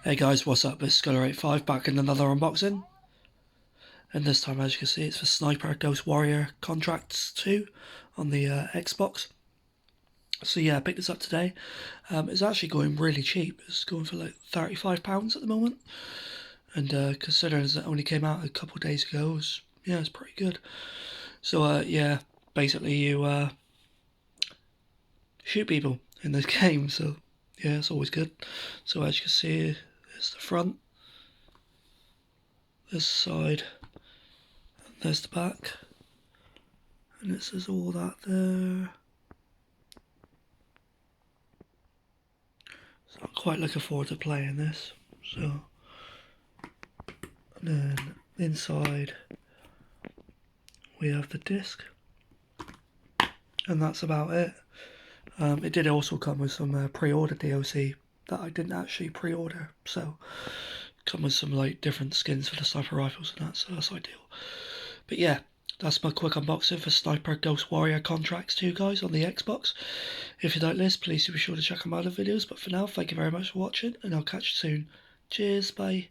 Hey guys, what's up? It's Scholar85 back in another unboxing. And this time, as you can see, it's for Sniper Ghost Warrior Contracts 2 on the Xbox. So yeah, I picked this up today. It's actually going really cheap. It's going for like £35 at the moment. And considering it only came out a couple of days ago, it's pretty good. So yeah, basically you shoot people in this game. So yeah, it's always good. So as you can see, it's the front, this side, there's the back, and it says all that there. So I'm quite looking forward to playing this. So, and then inside we have the disc, and that's about it. It did also come with some pre-order DLC that I didn't actually pre-order, so come with some like different skins for the sniper rifles and that, so that's ideal. But yeah, that's my quick unboxing for Sniper Ghost Warrior Contracts 2, guys, on the Xbox. If you like this, please be sure to check out my other videos. But for now, thank you very much for watching, and I'll catch you soon. Cheers, bye.